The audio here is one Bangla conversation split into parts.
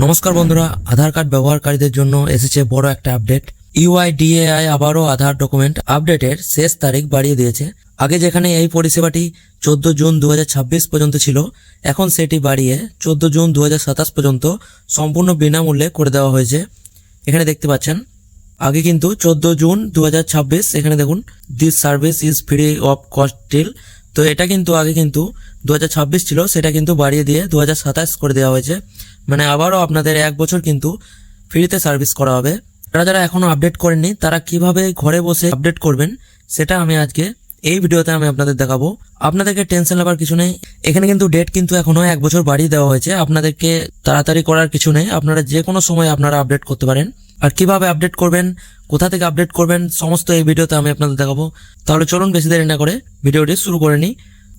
নমস্কার বন্ধুরা, আধার কার্ড ব্যবহারকারীদের জন্য এসেছে বড় একটা আপডেট। ইউআইডিএআই আবারও আধার ডকুমেন্ট আপডেটের শেষ তারিখ বাড়িয়ে দিয়েছে। আগে যেখানে এই পরিষেবাটি 14 জুন 2026 পর্যন্ত ছিল, এখন সেটি বাড়িয়ে 14 জুন 2027 পর্যন্ত সম্পূর্ণ বিনামূল্যে করে দেওয়া হয়েছে। এখানে দেখতে পাচ্ছেন, আগে কিন্তু 14 জুন 2026, এখানে দেখুন this service is free of cost till. তো এটা কিন্তু আগে কিন্তু 2026 ছিল, সেটা কিন্তু বাড়িয়ে দিয়ে 2027 করে দেওয়া হয়েছে। মানে আবারও আপনাদের 1 বছর কিন্তু ফ্রিতে সার্ভিস করা হবে। যারা এখনো আপডেট করেননি তারা কিভাবে ঘরে বসে আপডেট করবেন সেটা আমি আজকে এই ভিডিওতে আমি আপনাদের দেখাবো। আপনাদেরকে টেনশন নেবার কিছু নেই। এখানে কিন্তু ডেট কিন্তু এখনো 1 বছর বাড়িয়ে দেওয়া হয়েছে। আপনাদেরকে তাড়াতাড়ি করার কিছু নেই, আপনারা যে কোনো সময় আপনারা আপডেট করতে পারেন। আর কিভাবে আপডেট করবেন, কোথা থেকে আপডেট করবেন, সমস্ত এই ভিডিওতে আমি আপনাদের দেখাবো। তাহলে চলুন বেশি দেরি না করে ভিডিওটি শুরু করে নিই।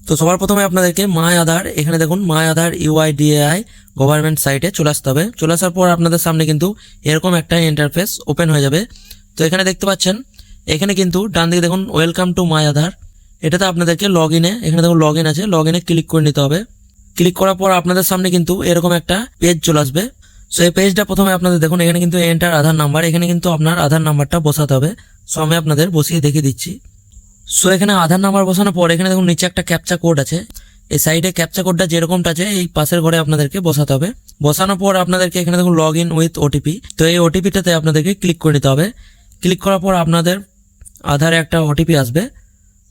তো সবার প্রথমে আপনাদেরকে মাই আধার, এখানে দেখুন মাই আধার ইউআইডিএআই গভর্নমেন্ট সাইটে চলে আসতে হবে। চলে আসার পর আপনাদের সামনে কিন্তু এরকম একটা ইন্টারফেস ওপেন হয়ে যাবে। তো এখানে দেখতে পাচ্ছেন, এখানে কিন্তু ডান দিকে দেখুন ওয়েলকাম টু মাই আধার, এটাতে আপনাদেরকে লগ ইনে, এখানে দেখুন লগ ইন আছে, লগ ইনে ক্লিক করে নিতে হবে। ক্লিক করার পর আপনাদের সামনে কিন্তু এরকম একটা পেজ চলে আসবে। সো এই পেজটা প্রথমে আপনাদের দেখুন, এখানে কিন্তু এন্টার আধার নাম্বার, এখানে কিন্তু আপনার আধার নাম্বারটা বসাতে হবে। সো আমি আপনাদের বসিয়ে দেখিয়ে দিচ্ছি। সো এখানে আধার নাম্বার বসানোর পর এখানে দেখুন নিচে একটা ক্যাপচা কোড আছে। এই সাইডে ক্যাপচা কোডটা যেরকমটা আছে এই পাশের ঘরে আপনাদেরকে বসাতে হবে। বসানোর পর আপনাদেরকে এখানে দেখুন লগ ইন উইথ ওটিপি, তো এই ওটিপিটাতে আপনাদেরকে ক্লিক করে নিতে হবে। ক্লিক করার পর আপনাদের আধারে একটা ওটিপি আসবে।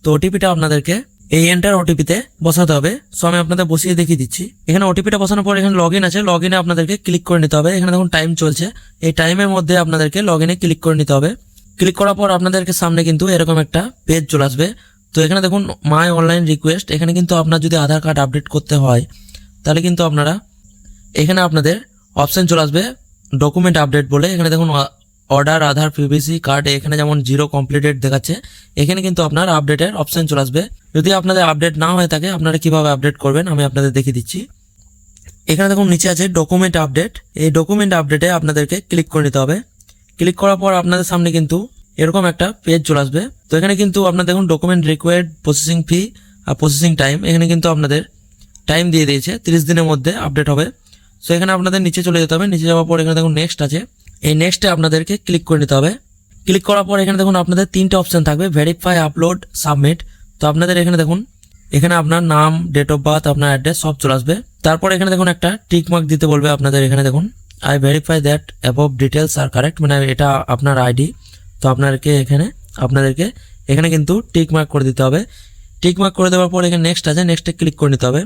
তো ওটিপিটা আপনাদেরকে এই এন্টার ওটিপিতে বসাতে হবে। সো আমি আপনাদের বসিয়ে দেখিয়ে দিচ্ছি। এখানে ওটিপিটা বসানোর পর এখানে লগ ইন আছে, লগ ইনে আপনাদেরকে ক্লিক করে নিতে হবে। এখানে দেখুন টাইম চলছে, এই টাইমের মধ্যে আপনাদেরকে লগ ইনে ক্লিক করে নিতে হবে। ক্লিক করার পর আপনাদেরকে সামনে কিন্তু এরকম একটা পেজ চলে আসবে। তো এখানে দেখুন মাই অনলাইন রিকোয়েস্ট, এখানে কিন্তু আপনার যদি আধার কার্ড আপডেট করতে হয় তাহলে কিন্তু আপনারা এখানে আপনাদের অপশন চলে আসবে ডকুমেন্ট আপডেট বলে। এখানে দেখুন অর্ডার আধার পিভিসি কার্ড, এখানে যেমন 0 কমপ্লিটেড দেখাচ্ছে, এখানে কিন্তু আপনার আপডেটের অপশন চলে আসবে। যদি আপনাদের আপডেট না হয়ে থাকে আপনারা কিভাবে আপডেট করবেন আমি আপনাদের দেখিয়ে দিচ্ছি। এখানে দেখুন নিচে আছে ডকুমেন্ট আপডেট, এই ডকুমেন্ট আপডেটে আপনাদেরকে ক্লিক করে নিতে হবে। ক্লিক করার পর আপনাদের সামনে কিন্তু এরকম একটা পেজ চলে আসবে। তো এখানে কিন্তু আপনার দেখুন ডকুমেন্ট রিকোয়ার্ড, প্রসেসিং ফি আর প্রসেসিং টাইম, এখানে কিন্তু আপনাদের টাইম দিয়ে দিয়েছে 30 দিনের মধ্যে আপডেট হবে। সো এখানে আপনাদের নিচে চলে যেতে হবে। নিচে যাওয়ার পর এখানে দেখুন নেক্সট আছে, এই নেক্সটে আপনাদেরকে ক্লিক করে নিতে হবে। ক্লিক করার পর এখানে দেখুন আপনাদের 3টে অপশন থাকবে, ভেরিফাই, আপলোড, সাবমিট। তো আপনাদের এখানে দেখুন, এখানে আপনার নাম, ডেট অফ বার্থ, আপনার অ্যাড্রেস সব চলে আসবে। তারপর এখানে দেখুন একটা টিক মার্ক দিতে বলবে আপনাদের। এখানে দেখুন I verify that above details are correct, মানে এটা আপনার আইডি। তো আপনাদেরকে এখানে কিন্তু টিক মার্ক করে দিতে হবে। টিক মার্ক করে দেওয়ার পর এখানে নেক্সট আছে, নেক্সটে ক্লিক করে নিতে হবে।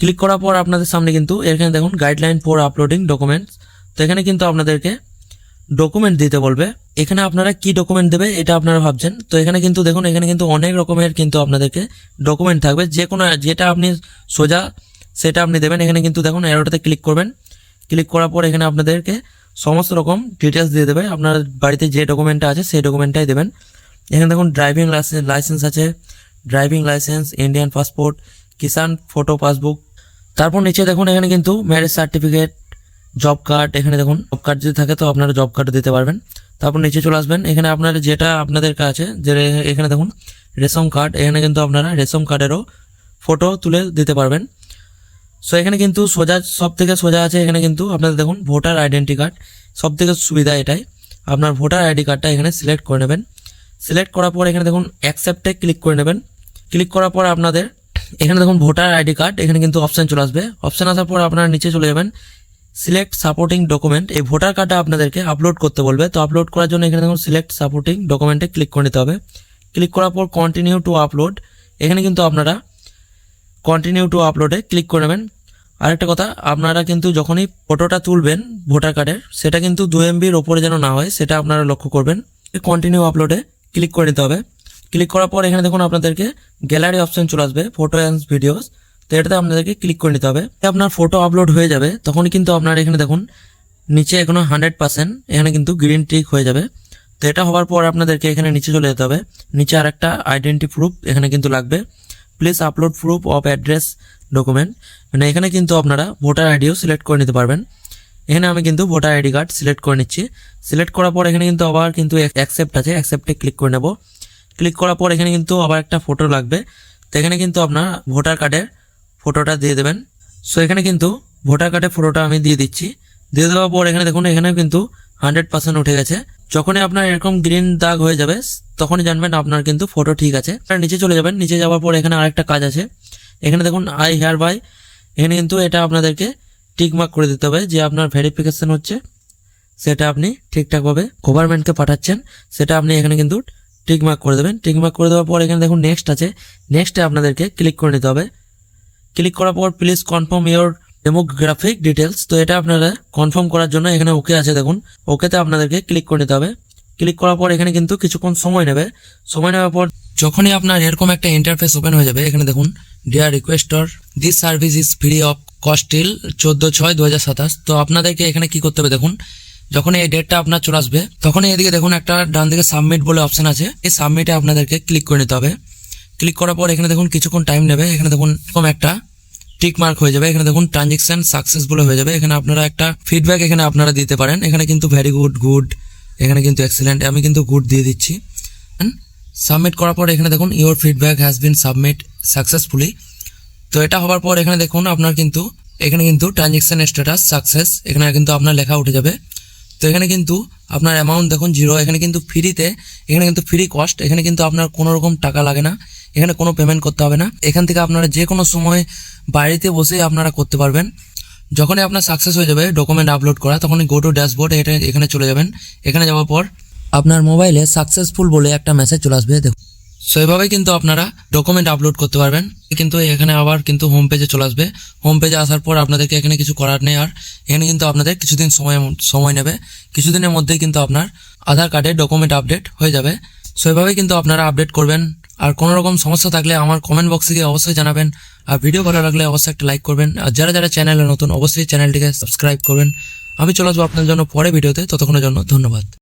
ক্লিক করার পর আপনাদের সামনে কিন্তু এখানে দেখুন গাইডলাইন ফর আপলোডিং ডকুমেন্টস। তো এখানে কিন্তু আপনাদেরকে ডকুমেন্ট দিতে বলবে। এখানে আপনারা কি ডকুমেন্ট দেবে এটা আপনারা ভাবছেন। তো এখানে কিন্তু দেখুন, এখানে কিন্তু অনেক রকমের কিন্তু আপনাদেরকে ডকুমেন্ট থাকবে, যে কোনো যেটা আপনি সোজা সেটা আপনি দেবেন। এখানে কিন্তু দেখুন অ্যারোটাতে ক্লিক করবেন। ক্লিক করার পর এখানে আপনাদেরকে সমস্ত রকম ডিটেলস দিয়ে দেবে। আপনার বাড়িতে যে ডকুমেন্টটা আছে সেই ডকুমেন্টটাই দেবেন। এখানে দেখুন ড্রাইভিং লাইসেন্স আছে, ড্রাইভিং লাইসেন্স, ইন্ডিয়ান পাসপোর্ট, কিষান ফটো পাসবুক। তারপর নিচে দেখুন এখানে কিন্তু ম্যারেজ সার্টিফিকেট, জব কার্ড, এখানে দেখুন জব কার্ড যদি থাকে তো আপনারা জব কার্ড দিতে পারবেন। তারপর নিচে চলে আসবেন, এখানে আপনার যেটা আপনাদের কাছে যে এখানে দেখুন রেশন কার্ড, এখানে কিন্তু আপনারা রেশন কার্ডেরও ফটো তুলে দিতে পারবেন। সো এখানে কিন্তু সব থেকে সোজা আছে, এখানে কিন্তু আপনাদের দেখুন ভোটার আইডেন্টি কার্ড, সব থেকে সুবিধা এটাই। আপনার ভোটার আইডি কার্ডটা এখানে সিলেক্ট করে নেবেন। সিলেক্ট করার পর এখানে দেখুন অ্যাকসেপ্টে ক্লিক করে নেবেন। ক্লিক করার পর আপনাদের এখানে দেখুন ভোটার আইডি কার্ড, এখানে কিন্তু অপশান চলে আসবে। অপশান আসার পর আপনারা নিচে চলে যাবেন, সিলেক্ট সাপোর্টিং ডকুমেন্ট, এই ভোটার কার্ডটা আপনাদেরকে আপলোড করতে বলবে। তো আপলোড করার জন্য এখানে দেখুন সিলেক্ট সাপোর্টিং ডকুমেন্টে ক্লিক করে নিতে হবে। ক্লিক করার পর কন্টিনিউ টু আপলোড, এখানে কিন্তু আপনারা কন্টিনিউ টু আপলোডে ক্লিক করে নেবেন। আরেকটা কথা, আপনারা কিন্তু যখনই ফটোটা তুলবেন ভোটার কার্ডের, সেটা কিন্তু 2 MBর ওপরে যেন না হয়, সেটা আপনারা লক্ষ্য করবেন। কন্টিনিউ আপলোডে ক্লিক করে নিতে হবে। ক্লিক করার পর এখানে দেখুন আপনাদেরকে গ্যালারি অপশন চলে আসবে, ফটো অ্যান্ড ভিডিওস। তো এটাতে আপনাদেরকে ক্লিক করে নিতে হবে। আপনার ফটো আপলোড হয়ে যাবে তখন কিন্তু আপনার এখানে দেখুন নিচে এখনো 100%, এখানে কিন্তু গ্রিন টিক হয়ে যাবে। তো এটা হওয়ার পর আপনাদেরকে এখানে নিচে চলে যেতে হবে। নিচে আর একটা আইডেন্টি প্রুফ এখানে কিন্তু লাগবে, please upload proof of address document, মানে এখানে কিন্তু আপনারা ভোটার আইডিও সিলেক্ট করে নিতে পারবেন। এখানে আমি কিন্তু ভোটার আইডি কার্ড সিলেক্ট করে নিচ্ছি। সিলেক্ট করার পর এখানে কিন্তু আবার কিন্তু অ্যাকসেপ্ট আছে, অ্যাকসেপ্টে ক্লিক করে নেব। ক্লিক করার পর এখানে কিন্তু আবার একটা ফটো লাগবে। তো এখানে কিন্তু আপনার ভোটার কার্ডের ফটোটা দিয়ে দেবেন। সো এখানে কিন্তু ভোটার কার্ডের ফটোটা আমি দিয়ে দিচ্ছি। দিয়ে দেওয়ার পর এখানে দেখুন এখানেও কিন্তু 100% উঠে গেছে। যখনই আপনার এরকম গ্রিন দাগ হয়ে যাবে তখনই জানবেন আপনার কিন্তু ফটো ঠিক আছে। আপনারা নিচে চলে যাবেন, নিচে যাওয়ার পর এখানে আরেকটা কাজ আছে। এখানে দেখুন আই হেয়ার বাই, এখানে কিন্তু এটা আপনাদেরকে টিক মার্ক করে দিতে হবে যে আপনার ভেরিফিকেশন হচ্ছে, সেটা আপনি ঠিকঠাকভাবে গভর্নমেন্টকে পাঠাচ্ছেন, সেটা আপনি এখানে কিন্তু টিক মার্ক করে দেবেন। টিক মার্ক করে দেওয়ার পর এখানে দেখুন নেক্সট আছে, নেক্সটে আপনাদেরকে ক্লিক করে নিতে হবে। ক্লিক করার পর please confirm your demographic details, তো এটা আপনারা কনফার্ম করার জন্য এখানে ওকে আছে দেখুন, ওকেতে আপনাদেরকে ক্লিক করে নিতে হবে। ক্লিক করার পর এখানে কিন্তু কিছুক্ষণ সময় নেবে। সময় নেওয়ার পর যখনই আপনার এরকম একটা ইন্টারফেস ওপেন হয়ে যাবে, এখানে দেখুন dear requester this service is free of cost till 14/6/2027। তো আপনাদেরকে এখানে কি করতে হবে দেখুন, যখন এই ডেটটা আপনার চলে আসবে তখন এদিকে দেখুন একটা ডান দিকে সাবমিট বলে অপশন আছে, এই সাবমিটে আপনাদেরকে ক্লিক করে নিতে হবে। ক্লিক করার পর এখানে দেখুন কিছুক্ষণ টাইম নেবে। এখানে দেখুন এরকম একটা টিক মার্ক হয়ে যাবে, এখানে দেখুন ট্রানজেকশন সাকসেসফুল হয়ে যাবে। এখানে আপনারা একটা ফিডব্যাক এখানে আপনারা দিতে পারেন। এখানে কিন্তু ভেরি গুড, গুড, এখানে কিন্তু এক্সিলেন্ট, আমি কিন্তু গুড দিয়ে দিচ্ছি। সাবমিট করার পর এখানে দেখুন your feedback has been submit successfully. তো এটা হওয়ার পর এখানে দেখুন আপনার কিন্তু এখানে কিন্তু ট্রানজেকশন স্ট্যাটাস সাকসেস, এখানে কিন্তু আপনার লেখা উঠে যাবে। তো এখানে কিন্তু আপনার অ্যামাউন্ট দেখুন 0, এখানে কিন্তু ফ্রিতে, এখানে কিন্তু ফ্রি কস্ট, এখানে কিন্তু আপনার কোনো রকম টাকা লাগে না, এখানে কোনো পেমেন্ট করতে হবে না। এখান থেকে আপনারা যে কোনো সময় বাড়িতে বসে আপনারা করতে পারবেন। যখনই আপনার সাকসেস হয়ে যাবে ডকুমেন্ট আপলোড করা, তখনই গো টু ড্যাশবোর্ড, এটা এখানে চলে যাবেন। এখানে যাওয়ার পর আপনার মোবাইলে সাকসেসফুল বলে একটা মেসেজ চলে আসবে দেখুন। সো এইভাবে কিন্তু আপনারা ডকুমেন্ট আপলোড করতে পারবেন। কিন্তু এখানে আবার কিন্তু হোম পেজে চলে আসবে। হোম পেজে আসার পর আপনাদেরকে এখানে কিছু করার নেই, আর এখানে কিন্তু আপনাদের কিছুদিন সময় নেবে। কিছুদিনের মধ্যেই কিন্তু আপনার আধার কার্ডের ডকুমেন্ট আপডেট হয়ে যাবে। সো এইভাবে কিন্তু আপনারা আপডেট করবেন। আর কোনো রকম সমস্যা থাকলে আমার কমেন্ট বক্সে গিয়ে অবশ্যই জানাবেন। আর ভিডিও ভালো লাগলে অবশ্যই একটা লাইক করবেন। আর যারা যারা চ্যানেলে নতুন অবশ্যই চ্যানেলটিকে সাবস্ক্রাইব করবেন। আমি চলে আসবো আপনার জন্য পরে ভিডিওতে, ততক্ষণের জন্য ধন্যবাদ।